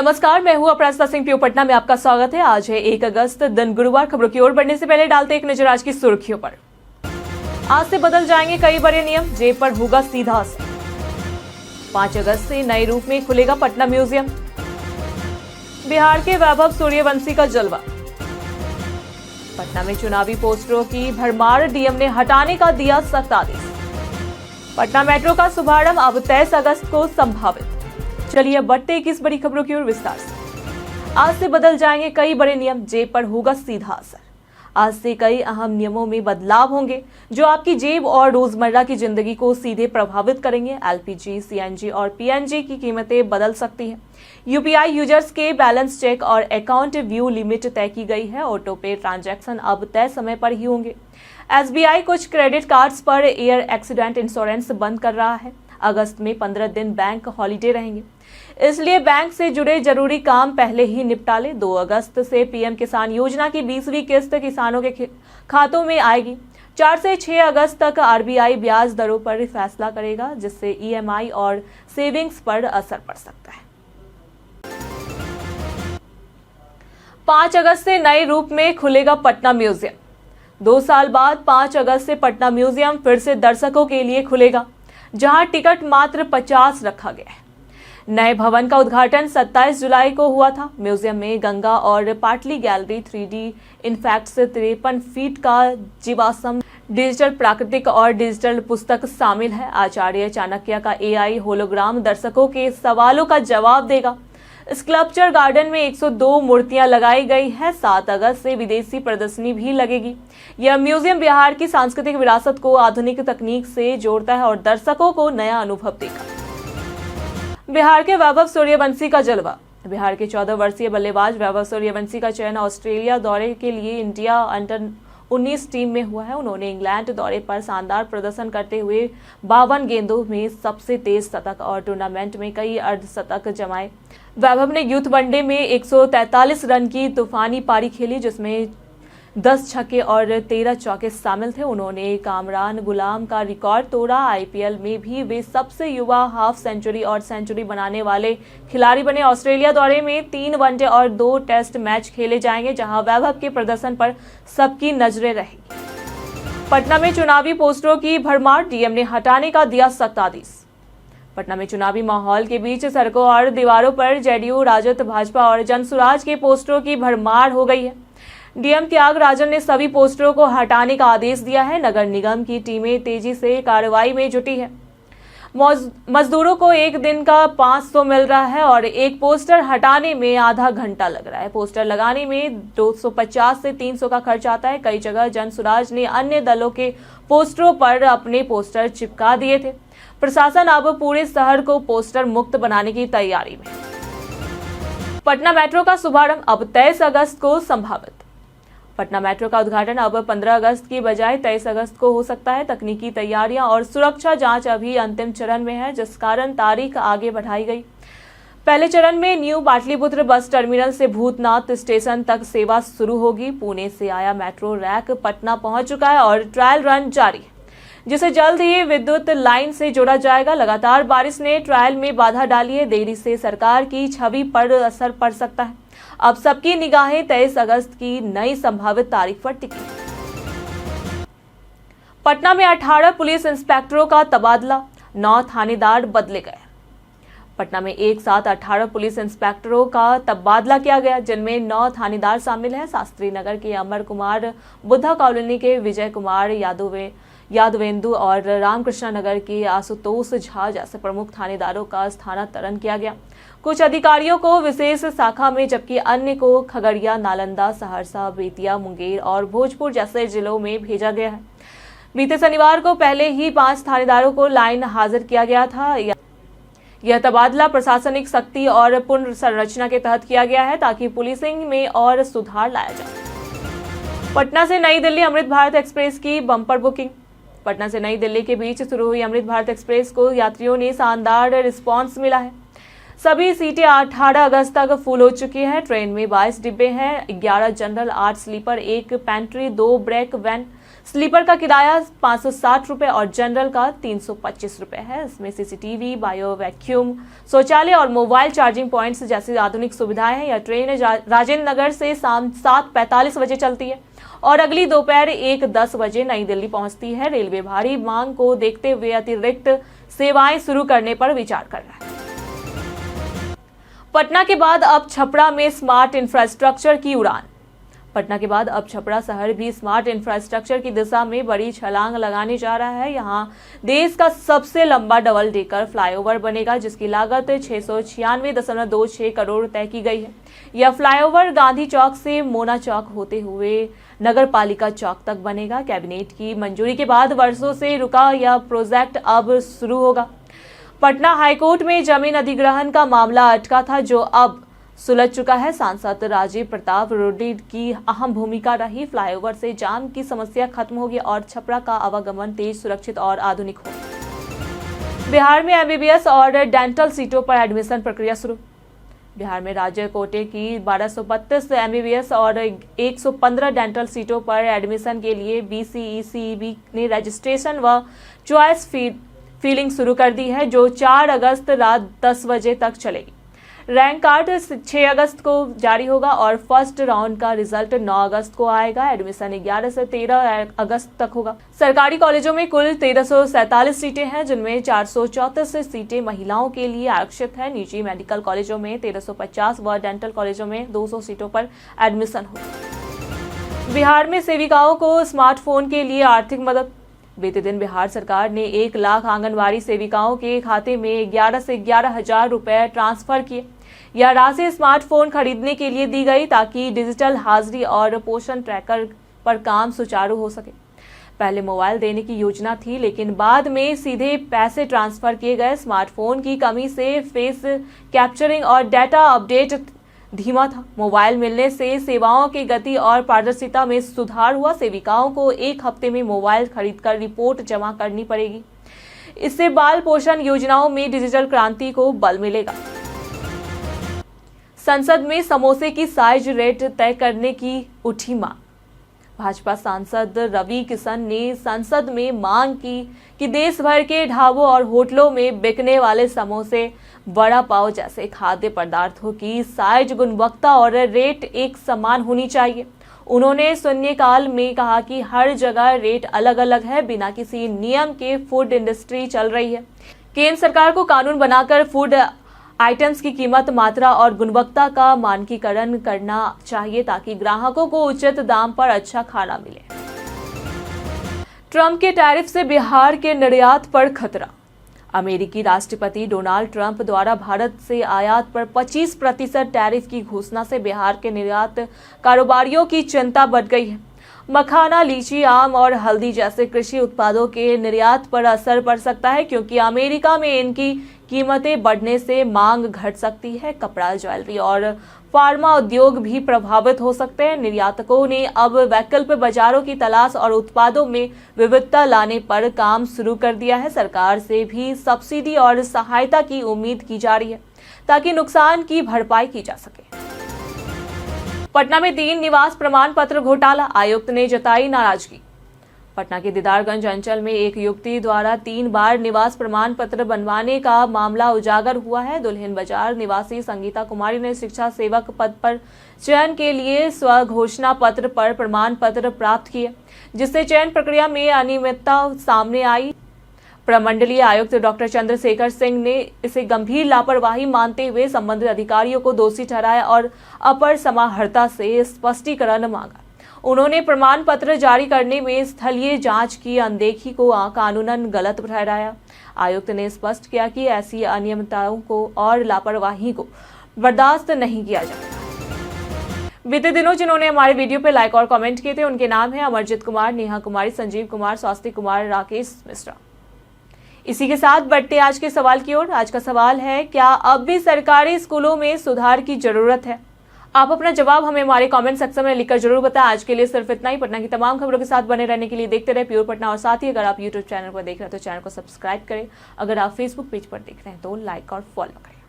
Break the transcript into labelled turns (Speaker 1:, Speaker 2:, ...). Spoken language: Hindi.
Speaker 1: नमस्कार, मैं हूं अपराजिता सिंह पीओ पटना में आपका स्वागत है। आज है 1 अगस्त, दिन गुरुवार। खबरों की ओर बढ़ने से पहले डालते एक नजर आज की सुर्खियों पर। आज से बदल जाएंगे कई बड़े नियम, जेब पर होगा सीधा असर। 5 अगस्त से नए रूप में खुलेगा पटना म्यूजियम। बिहार के वैभव सूर्यवंशी का जलवा। पटना में चुनावी पोस्टरों की भरमार, डीएम ने हटाने का दिया सख्त आदेश। पटना मेट्रो का शुभारंभ अब 23 अगस्त को संभावित। चलिए अब बढ़ते हैं किस बड़ी खबरों की ओर विस्तार से। आज से बदल जाएंगे कई बड़े नियम, जेब पर होगा सीधा असर। आज से कई अहम नियमों में बदलाव होंगे जो आपकी जेब और रोजमर्रा की जिंदगी को सीधे प्रभावित करेंगे। एलपीजी, सीएनजी और पीएनजी की कीमतें बदल सकती हैं। यूपीआई यूजर्स के बैलेंस चेक और अकाउंट व्यू लिमिट तय की गई है। ऑटो पे ट्रांजैक्शन अब तय समय पर ही होंगे। एसबीआई कुछ क्रेडिट कार्ड्स पर एयर एक्सीडेंट इंश्योरेंस बंद कर रहा है। अगस्त में 15 दिन बैंक हॉलीडे रहेंगे, इसलिए बैंक से जुड़े जरूरी काम पहले ही निपटा ले। 2 अगस्त से पीएम किसान योजना की 20वीं किस्त किसानों के खातों में आएगी। 4 से 6 अगस्त तक आरबीआई ब्याज दरों पर फैसला करेगा, जिससे ईएमआई और सेविंग्स पर असर पड़ सकता है। 5 अगस्त से नए रूप में खुलेगा पटना म्यूजियम। 2 साल बाद 5 अगस्त से पटना म्यूजियम फिर से दर्शकों के लिए खुलेगा, जहां टिकट मात्र 50 रखा गया है। नए भवन का उद्घाटन 27 जुलाई को हुआ था। म्यूजियम में गंगा और पाटली गैलरी, 3D इनफैक्ट्स, 53 फीट का जीवाश्म, डिजिटल प्राकृतिक और डिजिटल पुस्तक शामिल है। आचार्य चाणक्य का एआई होलोग्राम दर्शकों के सवालों का जवाब देगा। स्कल्पचर गार्डन में 102 मूर्तियां लगाई गई है। 7 अगस्त से विदेशी प्रदर्शनी भी लगेगी। यह म्यूजियम बिहार की सांस्कृतिक विरासत को आधुनिक तकनीक से जोड़ता है और दर्शकों को नया अनुभव देगा। बिहार के वैभव सूर्यवंशी का जलवा। बिहार के 14 वर्षीय बल्लेबाज वैभव सूर्यवंशी का चयन ऑस्ट्रेलिया दौरे के लिए इंडिया अंडर 19 टीम में हुआ है। उन्होंने इंग्लैंड दौरे पर शानदार प्रदर्शन करते हुए 52 गेंदों में सबसे तेज शतक और टूर्नामेंट में कई अर्धशतक जमाए। वैभव ने यूथ वनडे में 143 रन की तूफानी पारी खेली, जिसमें 10 छक्के और 13 चौके शामिल थे। उन्होंने कामरान गुलाम का रिकॉर्ड तोड़ा। आईपीएल में भी वे सबसे युवा हाफ सेंचुरी और सेंचुरी बनाने वाले खिलाड़ी बने। ऑस्ट्रेलिया दौरे में 3 वनडे और 2 टेस्ट मैच खेले जाएंगे, जहां वैभव के प्रदर्शन पर सबकी नजरें रहेंगी। पटना में चुनावी पोस्टरों की भरमार, डीएम ने हटाने का दिया सख्त आदेश। पटना में चुनावी माहौल के बीच सड़कों और दीवारों पर जेडीयू, राजद, भाजपा और जनसुराज के पोस्टरों की भरमार हो गई है। डीएम त्यागराजन ने सभी पोस्टरों को हटाने का आदेश दिया है। नगर निगम की टीमें तेजी से कार्रवाई में जुटी है। मजदूरों को एक दिन का 500 मिल रहा है और एक पोस्टर हटाने में आधा घंटा लग रहा है। पोस्टर लगाने में 250 से 300 का खर्च आता है। कई जगह जनसुराज ने अन्य दलों के पोस्टरों पर अपने पोस्टर चिपका दिए थे। प्रशासन अब पूरे शहर को पोस्टर मुक्त बनाने की तैयारी में। पटना मेट्रो का शुभारंभ अब 23 अगस्त को संभावित। पटना मेट्रो का उद्घाटन अब 15 अगस्त की बजाय 23 अगस्त को हो सकता है। तकनीकी तैयारियां और सुरक्षा जांच अभी अंतिम चरण में है, जिस कारण तारीख आगे बढ़ाई गई। पहले चरण में न्यू पाटलिपुत्र बस टर्मिनल से भूतनाथ स्टेशन तक सेवा शुरू होगी। पुणे से आया मेट्रो रैक पटना पहुंच चुका है और ट्रायल रन जारी है, जिसे जल्द ही विद्युत लाइन से जोड़ा जाएगा। लगातार बारिश ने ट्रायल में बाधा डाली है। देरी से सरकार की छवि पर असर पड़ सकता है। अब सबकी निगाहें 23 अगस्त की नई संभावित तारीख पर टिकी। पटना में 18 पुलिस इंस्पेक्टरों का तबादला, 9 थानेदार बदले गए। पटना में एक साथ 18 पुलिस इंस्पेक्टरों का तबादला किया गया, जिनमें 9 थानेदार शामिल हैं। शास्त्री नगर के अमर कुमार, बुद्धा कॉलोनी के विजय कुमार यादवेंदु और रामकृष्ण नगर के आशुतोष झा जैसे प्रमुख थानेदारों का स्थानांतरण किया गया। कुछ अधिकारियों को विशेष शाखा में, जबकि अन्य को खगड़िया, नालंदा, सहरसा, बेतिया, मुंगेर और भोजपुर जैसे जिलों में भेजा गया है। बीते शनिवार को पहले ही 5 थानेदारों को लाइन हाजिर किया गया था। यह तबादला प्रशासनिक शक्ति और पुनर्संरचना के तहत किया गया है, ताकि पुलिसिंग में और सुधार लाया जाए। पटना से नई दिल्ली अमृत भारत एक्सप्रेस की बम्पर बुकिंग। पटना से नई दिल्ली के बीच शुरू हुई अमृत भारत एक्सप्रेस को यात्रियों ने शानदार रिस्पांस मिला है। सभी सीटें 18 अगस्त तक फुल हो चुकी है। ट्रेन में 22 डिब्बे हैं, 11 general, 8 sleeper, 1 pantry, 2 brake van, sleeper का किराया 560 रुपए और जनरल का 325 रुपए है। इसमें सीसीटीवी, बायो वैक्यूम, शौचालय और मोबाइल चार्जिंग पॉइंट्स जैसी आधुनिक सुविधाएं हैं। यह ट्रेन राजेंद्र नगर से शाम 7:45 बजे चलती है और अगली दोपहर 1:10 बजे नई दिल्ली पहुंचती है। रेलवे भारी मांग को देखते हुए अतिरिक्त सेवाएं शुरू करने पर विचार कर रहा है। पटना के बाद अब छपरा में स्मार्ट इंफ्रास्ट्रक्चर की उड़ान। पटना के बाद अब छपरा शहर भी स्मार्ट इंफ्रास्ट्रक्चर की दिशा में बड़ी छलांग लगाने जा रहा है। यहां देश का सबसे लंबा डबल डेकर फ्लाईओवर बनेगा, जिसकी लागत 696.26 करोड़ तय की गई है। यह फ्लाईओवर गांधी चौक से मोना चौक होते हुए नगर पालिका चौक तक बनेगा। कैबिनेट की मंजूरी के बाद वर्षों से रुका यह प्रोजेक्ट अब शुरू होगा। पटना हाईकोर्ट में जमीन अधिग्रहण का मामला अटका था, जो अब सुलझ चुका है। सांसद राजीव प्रताप रूडी की अहम भूमिका रही। फ्लाईओवर से जाम की समस्या खत्म होगी और छपरा का आवागमन तेज, सुरक्षित और आधुनिक होगा। बिहार में एमबीबीएस और डेंटल सीटों पर एडमिशन प्रक्रिया शुरू। बिहार में राज्य कोटे की 1232 एमबीबीएस और 115 डेंटल सीटों पर एडमिशन के लिए बीसीईसीबी ने रजिस्ट्रेशन व चॉइस फीलिंग शुरू कर दी है, जो 4 अगस्त रात 10 बजे तक चलेगी। रैंक कार्ड 6 अगस्त को जारी होगा और फर्स्ट राउंड का रिजल्ट 9 अगस्त को आएगा। एडमिशन 11 से 13 अगस्त तक होगा। सरकारी कॉलेजों में कुल 1347 सीटें हैं, जिनमें 434 सीटें महिलाओं के लिए आरक्षित है। निजी मेडिकल कॉलेजों में 1350 व डेंटल कॉलेजों में 200 सीटों पर एडमिशन होगा। बिहार में सेविकाओं को स्मार्टफोन के लिए आर्थिक मदद। बीते दिन बिहार सरकार ने 1 लाख आंगनवाड़ी सेविकाओं के खाते में 11 से 11,000 रुपए ट्रांसफर किए। यह राशि स्मार्टफोन खरीदने के लिए दी गई, ताकि डिजिटल हाजिरी और पोषण ट्रैकर पर काम सुचारू हो सके। पहले मोबाइल देने की योजना थी, लेकिन बाद में सीधे पैसे ट्रांसफर किए गए। स्मार्टफोन की कमी से फेस कैप्चरिंग और डाटा अपडेट धीमा था। मोबाइल मिलने से सेवाओं की गति और पारदर्शिता में सुधार हुआ। सेविकाओं को 1 हफ्ते में मोबाइल खरीदकर रिपोर्ट जमा करनी पड़ेगी। इससे बाल पोषण योजनाओं में डिजिटल क्रांति को बल मिलेगा। संसद में समोसे की साइज रेट तय करने की उठी मांग। भाजपा सांसद रवि किशन ने संसद में मांग की कि देश भर के ढाबों और होटलों में बिकने वाले समोसे, वड़ा पाव जैसे खाद्य पदार्थों की साइज, गुणवत्ता और रेट एक समान होनी चाहिए। उन्होंने शून्यकाल में कहा कि हर जगह रेट अलग अलग है, बिना किसी नियम के फूड इंडस्ट्री चल रही है। केंद्र सरकार को कानून बनाकर फूड आइटम्स की कीमत, मात्रा और गुणवत्ता का मानकीकरण करना चाहिए, ताकि ग्राहकों को उचित दाम पर अच्छा खाना मिले। ट्रंप के टैरिफ से बिहार के निर्यात पर खतरा। अमेरिकी राष्ट्रपति डोनाल्ड ट्रंप द्वारा भारत से आयात पर 25% टैरिफ की घोषणा से बिहार के निर्यात कारोबारियों की चिंता बढ़ गई है। मखाना, लीची, आम और हल्दी जैसे कृषि उत्पादों के निर्यात पर असर पड़ सकता है, क्योंकि अमेरिका में इनकी कीमतें बढ़ने से मांग घट सकती है। कपड़ा, ज्वेलरी और फार्मा उद्योग भी प्रभावित हो सकते हैं। निर्यातकों ने अब वैकल्पिक बाजारों की तलाश और उत्पादों में विविधता लाने पर काम शुरू कर दिया है। सरकार से भी सब्सिडी और सहायता की उम्मीद की जा रही है, ताकि नुकसान की भरपाई की जा सके। पटना में 3 निवास प्रमाण पत्र घोटाला, आयुक्त ने जताई नाराजगी। पटना के दीदारगंज अंचल में एक युवती द्वारा 3 बार निवास प्रमाण पत्र बनवाने का मामला उजागर हुआ है। दुल्हिन बाजार निवासी संगीता कुमारी ने शिक्षा सेवक पद पर चयन के लिए स्वघोषणा पत्र पर प्रमाण पत्र प्राप्त किए, जिससे चयन प्रक्रिया में अनियमितता सामने आई। प्रमंडलीय आयुक्त डॉक्टर चंद्रशेखर सिंह ने इसे गंभीर लापरवाही मानते हुए संबंधित अधिकारियों को दोषी ठहराया और अपर समाहर्ता से स्पष्टीकरण मांगा। उन्होंने प्रमाण पत्र जारी करने में स्थलीय जांच की अनदेखी को कानूनन गलत ठहराया। आयुक्त ने स्पष्ट किया कि ऐसी अनियमितताओं को और लापरवाही को बर्दाश्त नहीं किया जाएगा। बीते दिनों जिन्होंने हमारे वीडियो पे लाइक और कमेंट किए थे, उनके नाम है अमरजीत कुमार, नेहा कुमारी, संजीव कुमार, स्वास्थ्य कुमार, राकेश मिश्रा। इसी के साथ बढ़ते आज के सवाल की ओर। आज का सवाल है, क्या अब भी सरकारी स्कूलों में सुधार की जरूरत है? आप अपना जवाब हमें हमारे कमेंट सेक्शन में लिखकर जरूर बताएं। आज के लिए सिर्फ इतना ही। पटना की तमाम खबरों के साथ बने रहने के लिए देखते रहे प्योर पटना, और साथ ही अगर आप यूट्यूब चैनल पर देख रहे हैं तो चैनल को सब्सक्राइब करें। अगर आप फेसबुक पेज पर देख रहे हैं तो लाइक और फॉलो करें।